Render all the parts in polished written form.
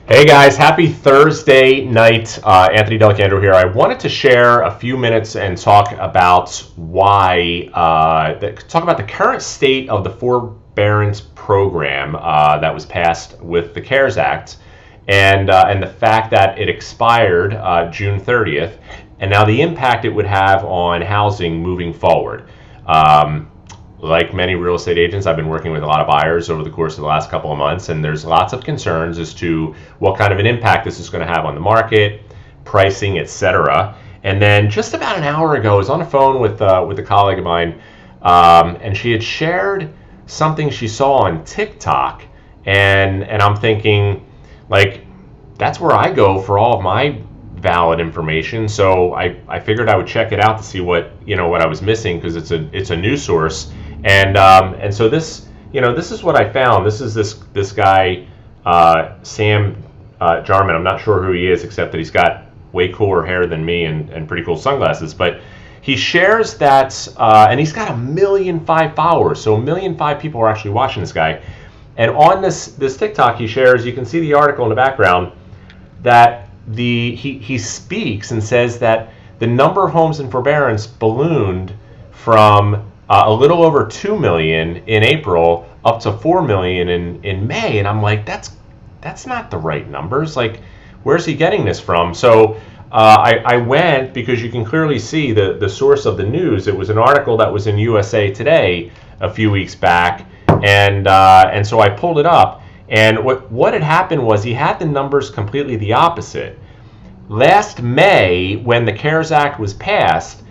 Hey guys, happy Thursday night. Anthony Delicandro here. I wanted to share a few minutes and talk about talk about the current state of the forbearance program that was passed with the CARES Act, and the fact that it expired June 30th, and now the impact it would have on housing moving forward. Like many real estate agents, I've been working with a lot of buyers over the course of the last couple of months, and there's lots of concerns as to what kind of an impact this is going to have on the market, pricing, etc. And then just about an hour ago, I was on the phone with a colleague of mine, and she had shared something she saw on TikTok, and I'm thinking, like, that's where I go for all of my valid information. So I figured I would check it out to see what I was missing, because it's a news source. And so this is what I found. This is this guy, Sam Jarman. I'm not sure who he is, except that he's got way cooler hair than me and pretty cool sunglasses. But he shares that, and he's got 1.5 million followers. So 1.5 million people are actually watching this guy. And on this TikTok, he shares. You can see the article in the background that he speaks and says that the number of homes in forbearance ballooned from a little over 2 million in April up to 4 million in May. And I'm like, that's not the right numbers. Like, where's he getting this from? So I went, because you can clearly see the source of the news. It was an article that was in USA Today a few weeks back. And so I pulled it up. And what had happened was he had the numbers completely the opposite. Last May, when the CARES Act was passed,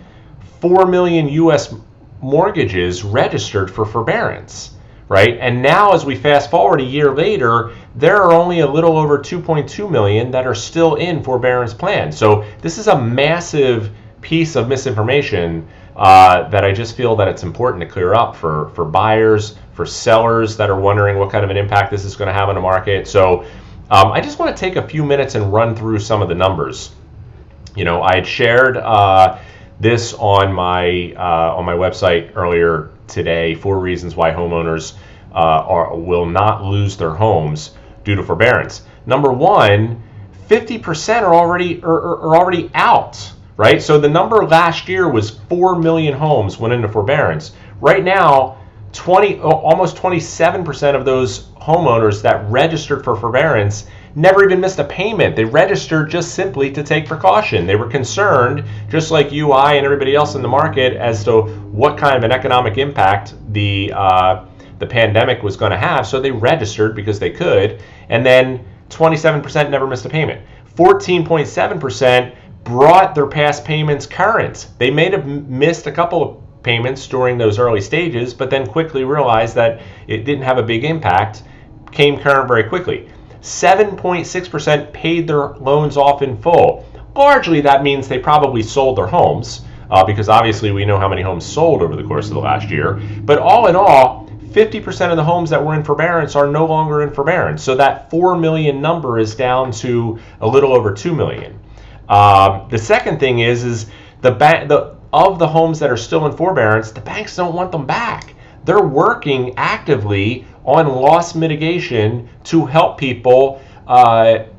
4 million U.S. mortgages registered for forbearance, right? And now, as we fast forward a year later, there are only a little over 2.2 million that are still in forbearance plans. So this is a massive piece of misinformation that I just feel that it's important to clear up for buyers, for sellers that are wondering what kind of an impact this is going to have on the market. So I just want to take a few minutes and run through some of the numbers. I had shared this on my website earlier today, 4 reasons why homeowners will not lose their homes due to forbearance. Number one, 50% are already out, right? So the number last year was 4 million homes went into forbearance. Right now, almost 27% of those homeowners that registered for forbearance never even missed a payment. They registered just simply to take precaution. They were concerned, just like you, I, and everybody else in the market, as to what kind of an economic impact the pandemic was going to have. So they registered because they could, and then 27% never missed a payment. 14.7% brought their past payments current. They may have missed a couple of payments during those early stages, but then quickly realized that it didn't have a big impact, came current very quickly. 7.6% paid their loans off in full. Largely, that means they probably sold their homes, because obviously we know how many homes sold over the course of the last year. But all in all, 50% of the homes that were in forbearance are no longer in forbearance. So that 4 million number is down to a little over 2 million. The second thing is of the homes that are still in forbearance, the banks don't want them back. They're working actively on loss mitigation to help people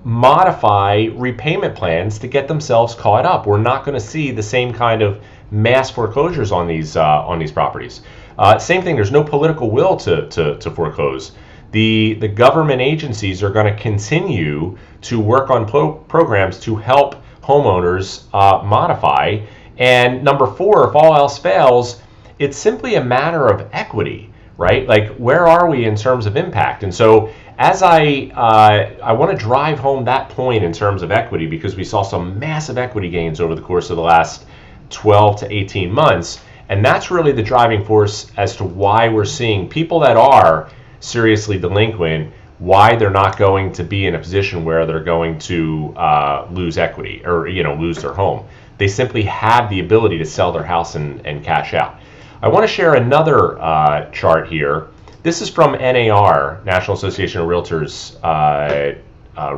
modify repayment plans to get themselves caught up. We're not going to see the same kind of mass foreclosures on these properties. Same thing. There's no political will to foreclose. The government agencies are going to continue to work on programs to help homeowners modify. And number 4, if all else fails, it's simply a matter of equity, right? Like, where are we in terms of impact? And so as I want to drive home that point in terms of equity, because we saw some massive equity gains over the course of the last 12 to 18 months. And that's really the driving force as to why we're seeing people that are seriously delinquent, why they're not going to be in a position where they're going to lose equity or lose their home. They simply have the ability to sell their house and cash out. I want to share another chart here. This is from NAR, National Association of Realtors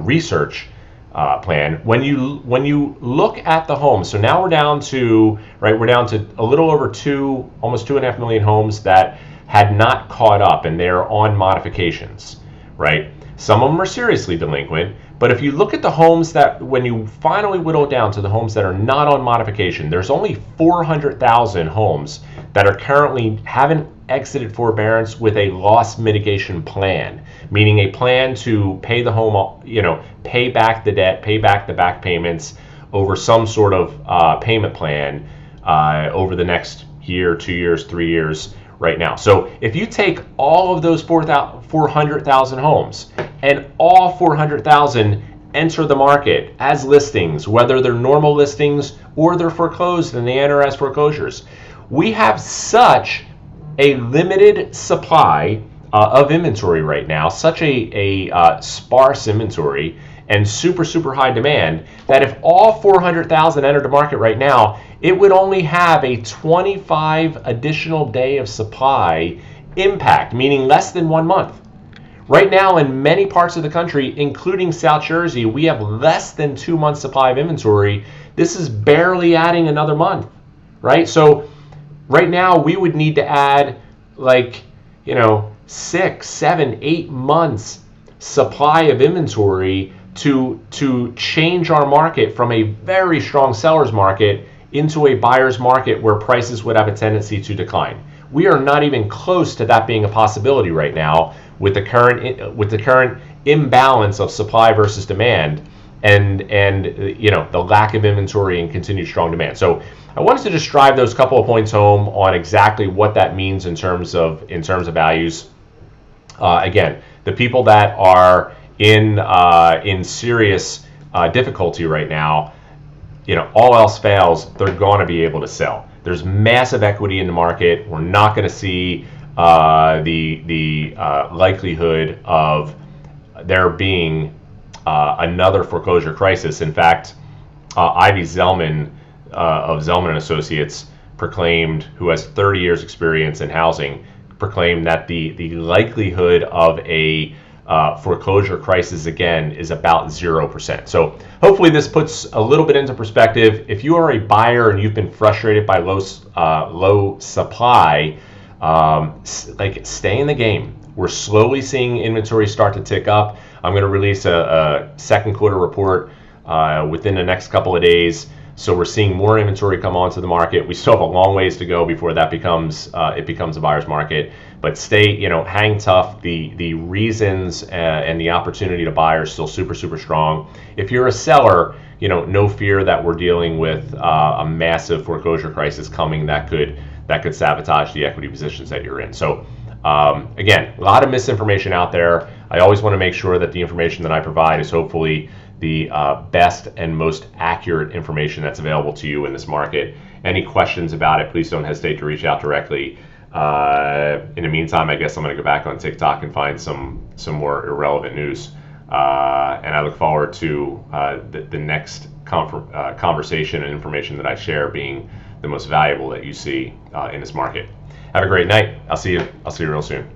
research plan. When you look at the homes, so now we're down to a little over almost 2.5 million homes that had not caught up, and they're on modifications, right? Some of them are seriously delinquent, But if you look at the homes that, when you finally whittle it down to the homes that are not on modification, there's only 400,000 homes that are currently haven't exited forbearance with a loss mitigation plan, meaning a plan to pay the home, pay back the debt, pay back the back payments over some sort of payment plan over the next year, 2 years, 3 years right now. So if you take all of those 400,000 homes and all 400,000 enter the market as listings, whether they're normal listings or they're foreclosed and they enter as foreclosures, we have such a limited supply of inventory right now, such a sparse inventory and super high demand, that if all 400,000 entered the market right now, it would only have a 25 additional day of supply impact, meaning less than 1 month. Right now, in many parts of the country, including South Jersey, we have less than 2 months supply of inventory. This is barely adding another month, right? So right now we would need to add 6, 7, 8 months supply of inventory to change our market from a very strong seller's market into a buyer's market where prices would have a tendency to decline. We are not even close to that being a possibility right now with the current imbalance of supply versus demand and the lack of inventory and continued strong demand. So I wanted to just drive those couple of points home on exactly what that means in terms of values. Again, the people that are in serious difficulty right now, all else fails, they're going to be able to sell. There's massive equity in the market. We're not going to see the likelihood of there being another foreclosure crisis. In fact, Ivy Zellman of Zellman and Associates proclaimed, who has 30 years experience in housing, proclaimed that the likelihood of a foreclosure crisis again is about 0%. So hopefully this puts a little bit into perspective. If you are a buyer and you've been frustrated by low supply, stay in the game. We're slowly seeing inventory start to tick up. I'm going to release a second quarter report within the next couple of days. So we're seeing more inventory come onto the market. We still have a long ways to go before that becomes a buyer's market. But hang tough. The reasons and the opportunity to buy are still super strong. If you're a seller, no fear that we're dealing with a massive foreclosure crisis coming that could sabotage the equity positions that you're in. So again, a lot of misinformation out there. I always want to make sure that the information that I provide is hopefully the best and most accurate information that's available to you in this market. Any questions about it, please don't hesitate to reach out directly. In the meantime, I guess I'm going to go back on TikTok and find some more irrelevant news. And I look forward to the next conversation and information that I share being the most valuable that you see in this market. Have a great night. I'll see you real soon.